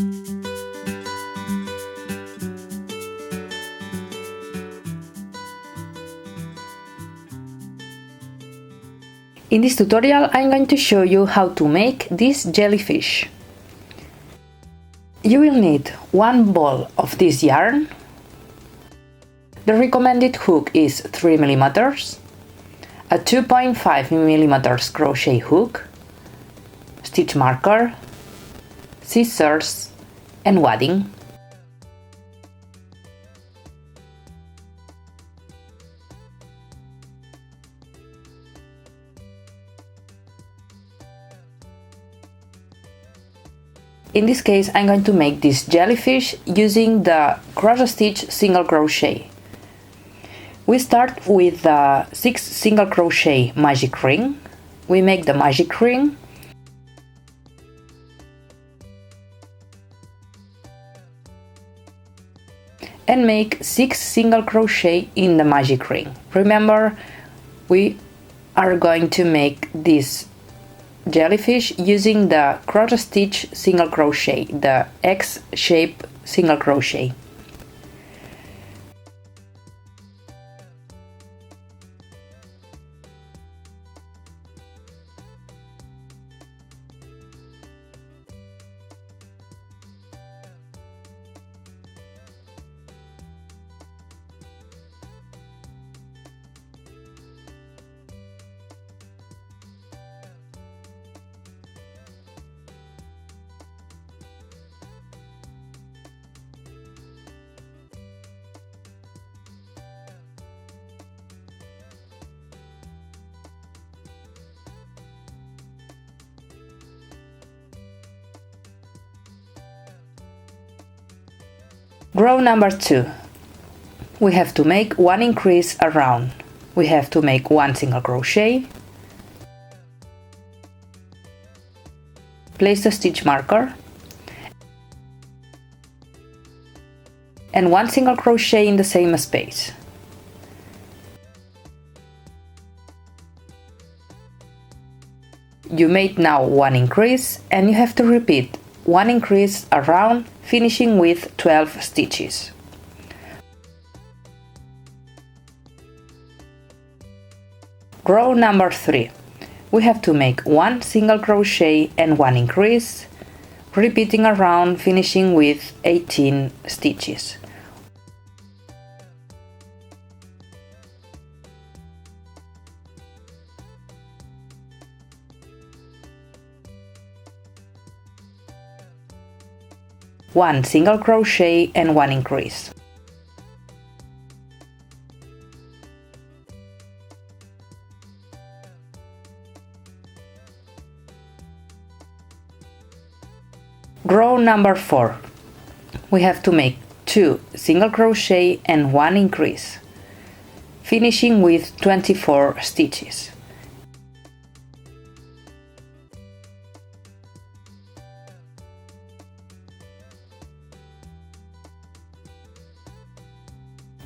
In this tutorial, I'm going to show you how to make this jellyfish. You will need one ball of this yarn. The recommended hook is 3 mm, a 2.5 mm crochet hook, stitch marker, scissors, and wadding. In this case, I'm going to make this jellyfish using the cross stitch single crochet. We start with the 6 single crochet magic ring. We make the magic ring, and make 6 single crochet in the magic ring. Remember, we are going to make this jellyfish using the cross stitch single crochet, the X shape single crochet. Row number 2. We have to make 1 increase around. We have to make 1 single crochet, place the stitch marker, and 1 single crochet in the same space. You made now 1 increase, and you have to repeat 1 increase around, finishing with 12 stitches. Row number 3. We have to make 1 single crochet and 1 increase, repeating around, finishing with 18 stitches. One single crochet and 1 increase. Row number 4. We have to make 2 single crochet and 1 increase, finishing with 24 stitches.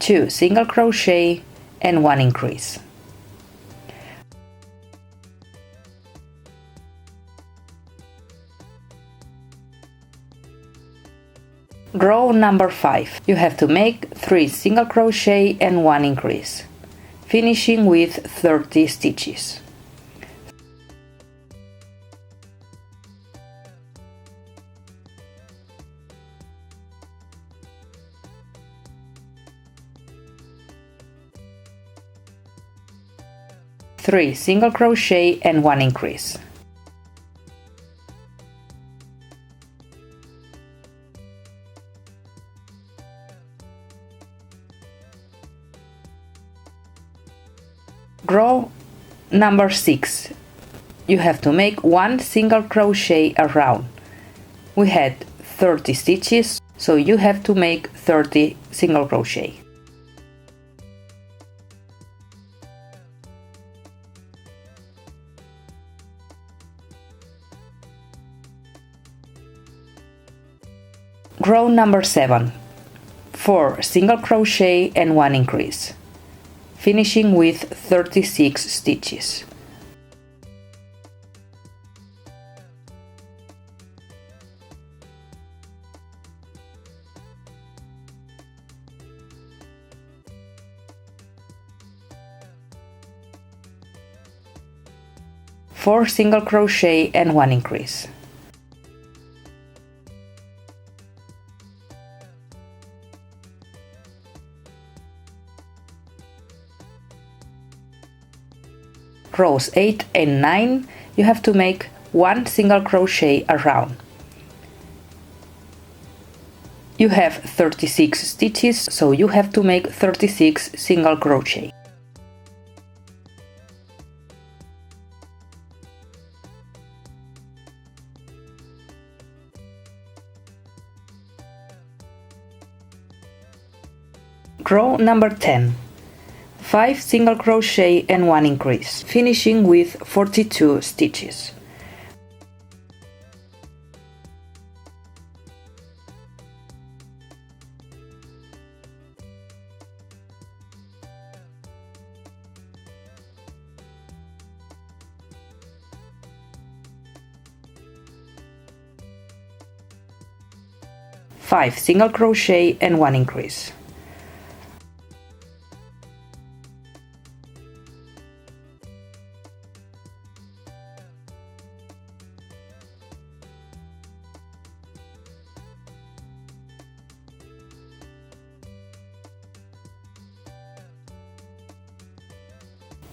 Two single crochet and 1 increase. Row number 5. You have to make 3 single crochet and 1 increase, finishing with 30 stitches. Three single crochet and 1 increase. Row number 6. You have to make 1 single crochet around. We had 30 stitches, so you have to make 30 single crochet. Row number 7. 4 single crochet and 1 increase, finishing with 36 stitches. 4 single crochet and 1 increase. Rows 8 and 9, you have to make 1 single crochet around. You have 36 stitches, so you have to make 36 single crochet. Row number 10. 5 single crochet and 1 increase, finishing with 42 stitches. Five single crochet and 1 increase.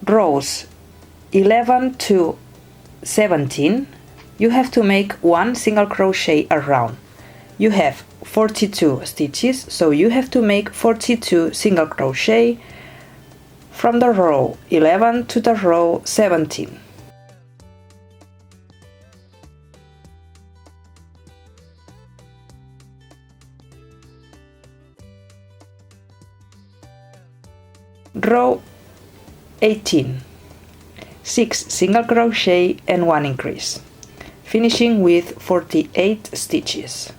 Rows 11 to 17, you have to make 1 single crochet around. You have 42 stitches, so you have to make 42 single crochet from the row 11 to the row 17. Row 18. 6 single crochet and 1 increase, finishing with 48 stitches.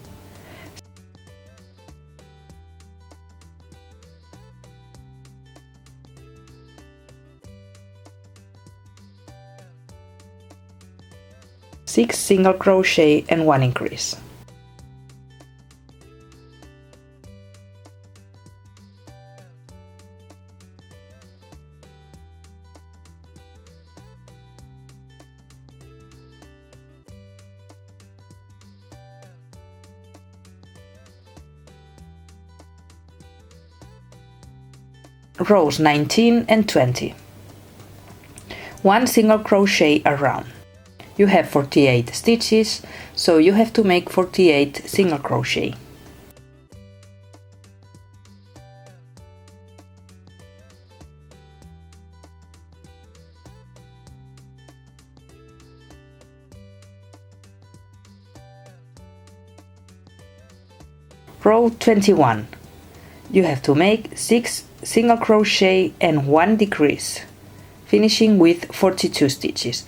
Six single crochet and 1 increase. Rows 19 and 20. 1 single crochet around. You have 48 stitches, so you have to make 48 single crochet. Row 21. You have to make 6 single crochet and 1 decrease, finishing with 42 stitches.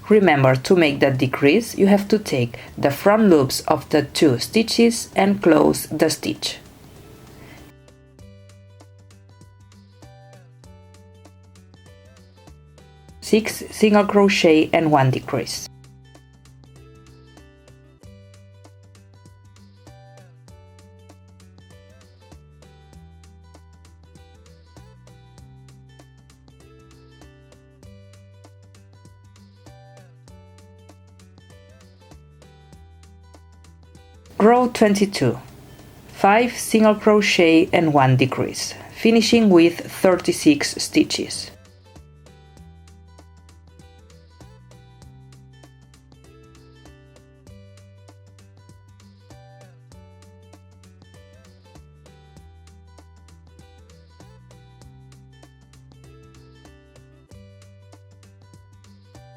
Remember, to make that decrease, you have to take the front loops of the 2 stitches and close the stitch. Six single crochet and 1 decrease. Row 22. 5 single crochet and 1 decrease, finishing with 36 stitches.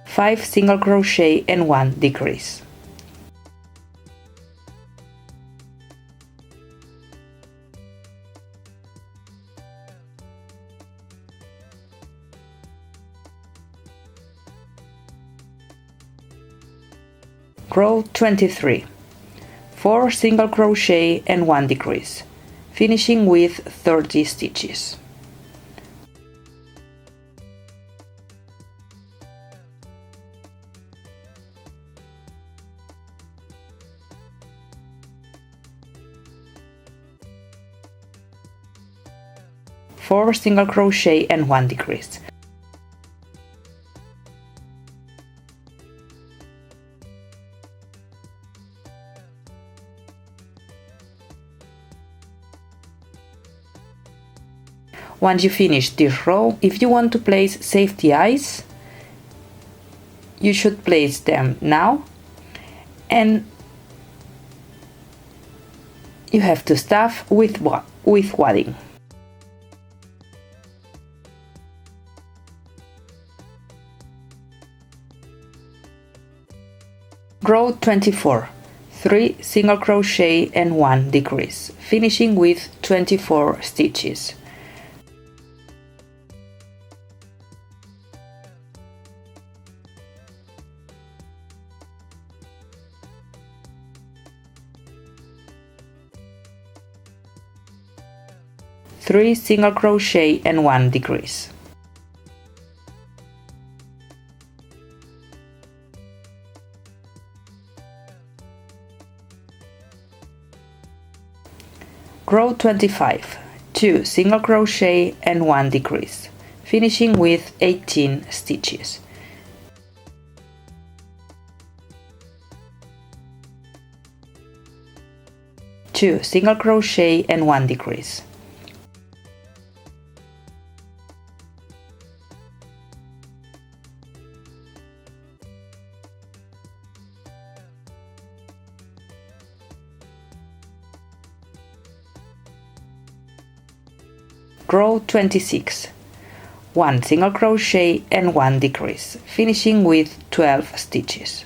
Five single crochet and 1 decrease. Row 23. 4 single crochet and 1 decrease, finishing with 30 stitches. 4 single crochet and 1 decrease. Once you finish this row, if you want to place safety eyes, you should place them now, and you have to stuff with wadding. Row 24, 3 single crochet and 1 decrease, finishing with 24 stitches. Three single crochet and 1 decrease. Row 25, 2 single crochet and 1 decrease, finishing with 18 stitches. Two single crochet and 1 decrease. Row 26, 1 single crochet and 1 decrease, finishing with 12 stitches.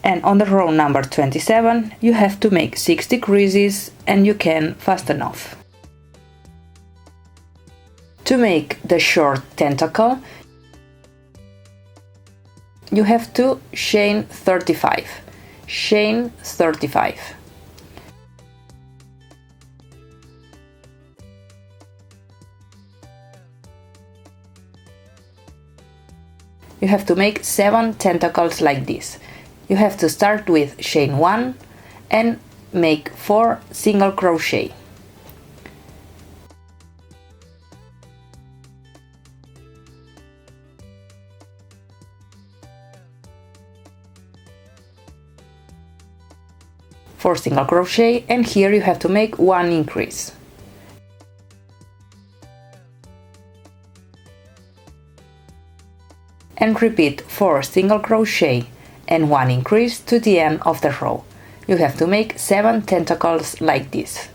And on the row number 27, you have to make 6 decreases and you can fasten off. To make the short tentacle, you have to chain 35. Chain 35. You have to make 7 tentacles like this. You have to start with chain 1 and make 4 single crochet. Four single crochet, and here you have to make 1 increase. And repeat 4 single crochet and 1 increase to the end of the row. You have to make 7 tentacles like this.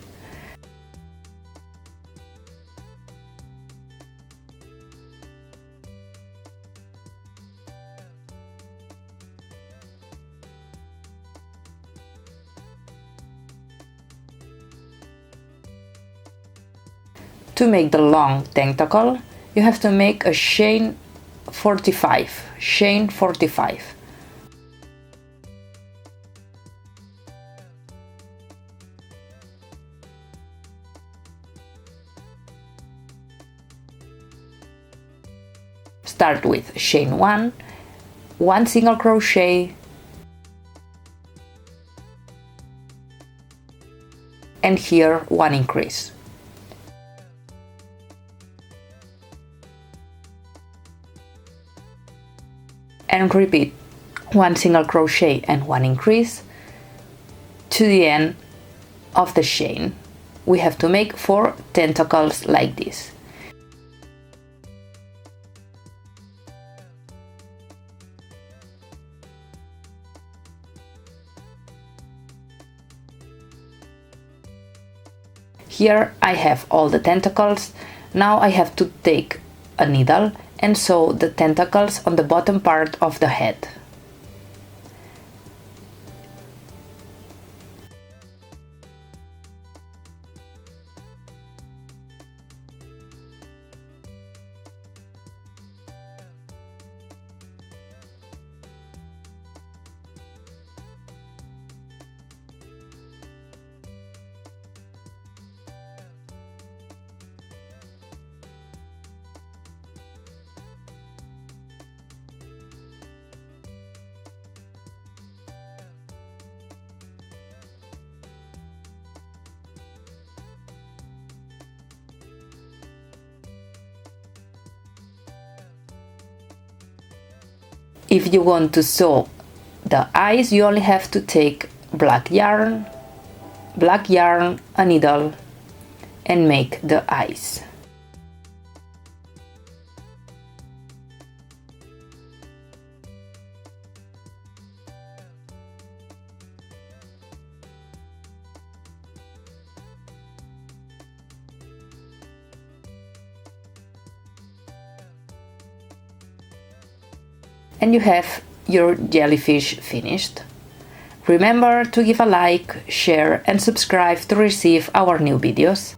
To make the long tentacle, you have to make a chain 45. Chain 45. Start with chain 1, 1 single crochet, and here 1 increase. And repeat 1 single crochet and 1 increase to the end of the chain. We have to make 4 tentacles like this. Here I have all the tentacles. Now I have to take a needle and sew the tentacles on the bottom part of the head. If you want to sew the eyes, you only have to take black yarn, a needle, and make the eyes. And you have your jellyfish finished. Remember to give a like, share and subscribe to receive our new videos.